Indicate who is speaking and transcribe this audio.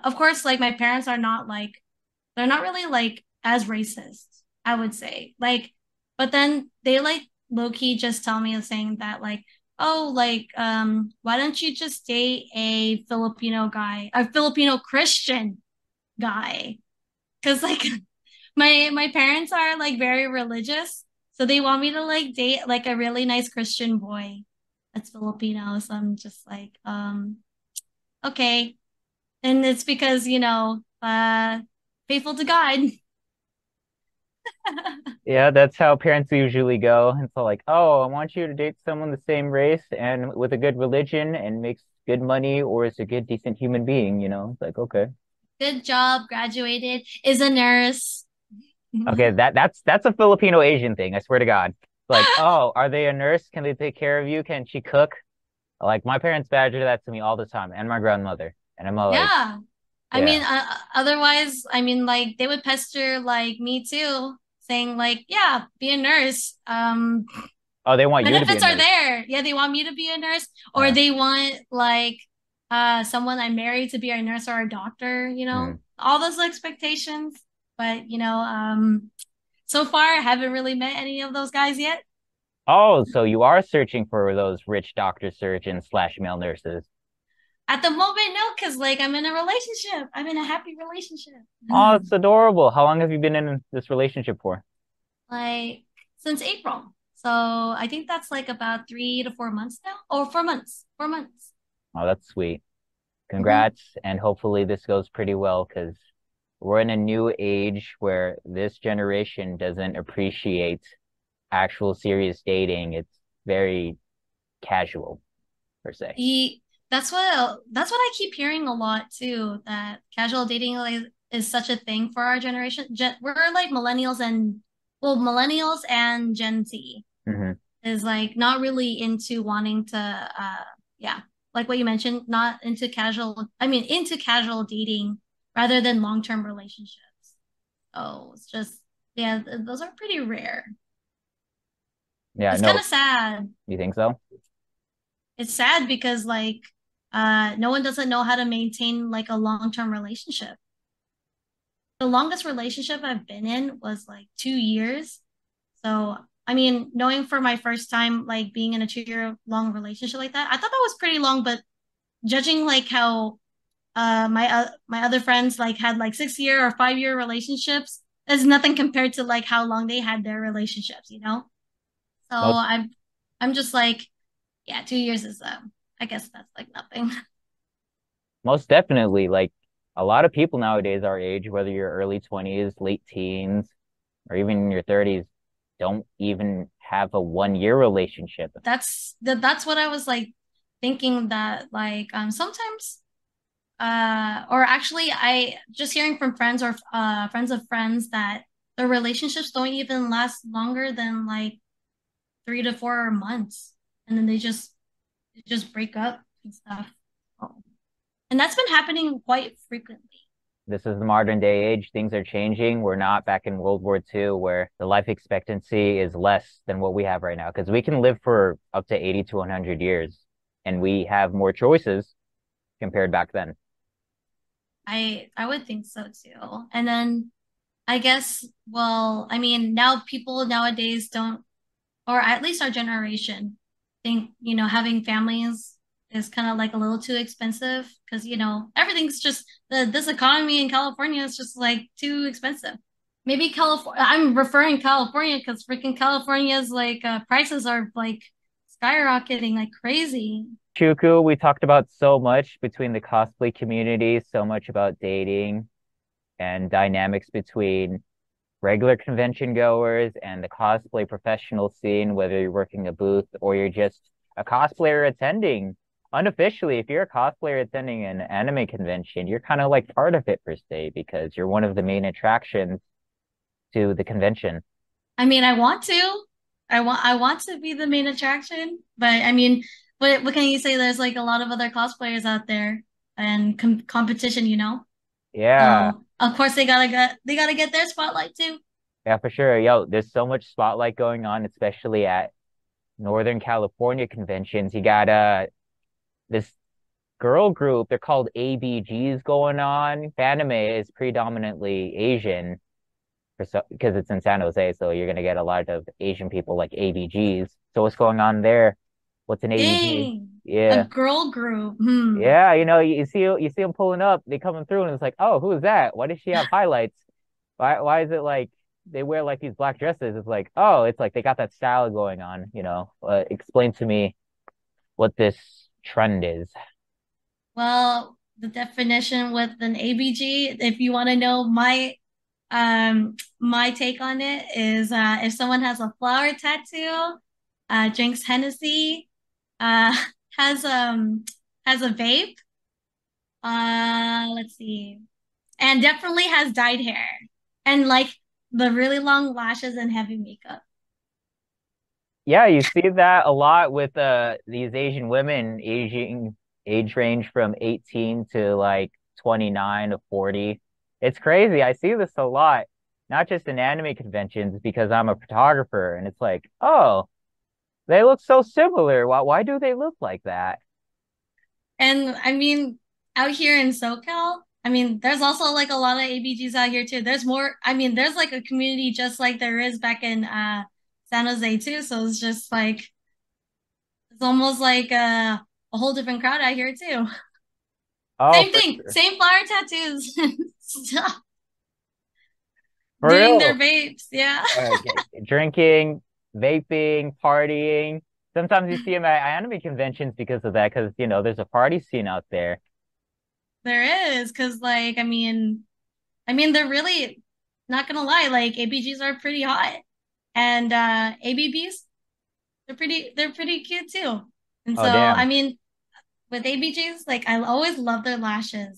Speaker 1: Of course, like my parents are not like they're not really like as racist, I would say. Like, but then they like low key just tell me saying that like, oh, like, why don't you just date a Filipino guy, a Filipino Christian guy? Because like my parents are like very religious, so they want me to like date like a really nice Christian boy that's Filipino. So I'm just like, okay. And it's because, faithful to God.
Speaker 2: Yeah, that's how parents usually go. And so like, oh, I want you to date someone the same race and with a good religion and makes good money or is a good, decent human being, you know? It's like, okay.
Speaker 1: Good job, graduated, is a nurse.
Speaker 2: Okay, that's a Filipino Asian thing, I swear to God. Like, oh, are they a nurse? Can they take care of you? Can she cook? Like my parents badger that to me all the time, and my grandmother. And I'm all like,
Speaker 1: Yeah. I mean,
Speaker 2: yeah.
Speaker 1: otherwise, I mean, like they would pester like me too, saying like, yeah, be a nurse.
Speaker 2: Oh, they want you to be a
Speaker 1: Benefits are
Speaker 2: nurse.
Speaker 1: there. Yeah, they want me to be a nurse, or
Speaker 2: Uh,
Speaker 1: they want like someone I married to be a nurse or a doctor,
Speaker 2: hmm.
Speaker 1: all those expectations. But so far I haven't really met any of those guys yet.
Speaker 2: Oh, so you are searching for those rich doctor surgeons slash male nurses.
Speaker 1: At the moment, no, because like I'm in a relationship. I'm in a happy relationship.
Speaker 2: Oh, it's adorable. How long have you been in this relationship for?
Speaker 1: Like since April. So I think that's like about 3 to 4 months now. Or 4 months. 4 months.
Speaker 2: Oh, that's sweet.
Speaker 1: Hmm.
Speaker 2: Congrats, and hopefully this goes pretty well because we're in a new age where this generation doesn't appreciate actual serious dating. It's very casual, per se.
Speaker 1: The that's what I keep hearing a lot too, that casual dating like is such a thing for our generation. We're like millennials and Gen Z
Speaker 2: Hmm.
Speaker 1: is like not really into wanting to yeah, like what you mentioned, not into into casual dating rather than long-term relationships. Oh, it's just yeah, those are pretty rare.
Speaker 2: Yeah,
Speaker 1: It's kind of
Speaker 2: no,
Speaker 1: sad.
Speaker 2: you think so?
Speaker 1: It's sad because like no one doesn't know how to maintain like a long-term relationship. The longest relationship I've been in was like 2 years. So I mean, knowing for my first time like being in a 2 year long relationship like that, I thought that was pretty long, but judging like how my other friends like had like 6 year or 5 year relationships is nothing compared to like how long they had their relationships. So
Speaker 2: Most
Speaker 1: I'm just like, yeah, 2 years is I guess that's like nothing.
Speaker 2: most definitely. Like a lot of people nowadays our age, whether you're early 20s, late teens, or even in your 30s, don't even have a 1 year relationship.
Speaker 1: That's what I was like thinking that like sometimes or actually I just hearing from friends or friends of friends that their relationships don't even last longer than like 3 to 4 months and then they just break up and stuff. Oh. And that's been happening quite frequently.
Speaker 2: This is the modern day age. Things are changing. We're not back in World War II where the life expectancy is less than what we have right now because we can live for up to 80 to 100 years and we have more choices compared back then.
Speaker 1: I would think so too. And then I guess, well, I mean, now people nowadays don't, or at least our generation, think, having families is kind of like a little too expensive because, everything's just this economy in California is just like too expensive. Maybe California, I'm referring California because freaking California's like prices are like skyrocketing like crazy.
Speaker 2: Chuku, we talked about so much between the cosplay community, so much about dating and dynamics between regular convention goers and the cosplay professional scene, whether you're working a booth or you're just a cosplayer attending. Unofficially, if you're a cosplayer attending an anime convention, you're kind of like part of it per se because you're one of the main attractions to the convention.
Speaker 1: I mean, I want to. I want to be the main attraction, but I mean, what can you say? There's like a lot of other cosplayers out there and competition.
Speaker 2: Yeah,
Speaker 1: So of course they gotta get their spotlight too.
Speaker 2: yeah, for sure. Yo, there's so much spotlight going on, especially at Northern California conventions. You got this. girl group. They're called ABGs going on. Anime is predominantly Asian for so because it's in San Jose, so you're gonna get a lot of Asian people like ABGs. So what's going on there? What's an ABG?
Speaker 1: Dang. A
Speaker 2: Yeah.
Speaker 1: girl group. Hmm.
Speaker 2: Yeah, you see them pulling up, they coming through, and it's like, oh, who is that? Why does she have highlights? Why is it like they wear like these black dresses? It's like, oh, it's like they got that style going on, you know. Explain to me what this trend is.
Speaker 1: Well, the definition with an ABG, if you want to know my take on it is if someone has a flower tattoo, drinks Hennessy, uh has um has a vape, let's see, and definitely has dyed hair and like the really long lashes and heavy makeup.
Speaker 2: Yeah, you see that a lot with these Asian women, aging age range from 18 to like 29 to 40. It's crazy. I see this a lot, not just in anime conventions because I'm a photographer and it's like, oh, they look so similar. Why do they look like that?
Speaker 1: And I mean, out here in SoCal, I mean, there's also like a lot of ABGs out here too. There's more, I mean, there's like a community just like there is back in San Jose too. So it's just like it's almost like a whole different crowd out here too.
Speaker 2: Oh,
Speaker 1: Same
Speaker 2: for
Speaker 1: thing,
Speaker 2: sure.
Speaker 1: same flower tattoos, stuff,
Speaker 2: For
Speaker 1: doing their
Speaker 2: real.
Speaker 1: vapes. Yeah,
Speaker 2: Drinking, vaping, partying. Sometimes you see them at anime conventions because of that, because you know there's a party scene out there.
Speaker 1: there is because like I mean they're really not gonna lie, like ABGs are pretty hot, and ABBs they're pretty cute too. And so
Speaker 2: Oh,
Speaker 1: I
Speaker 2: damn.
Speaker 1: mean with ABGs, like I always love their lashes.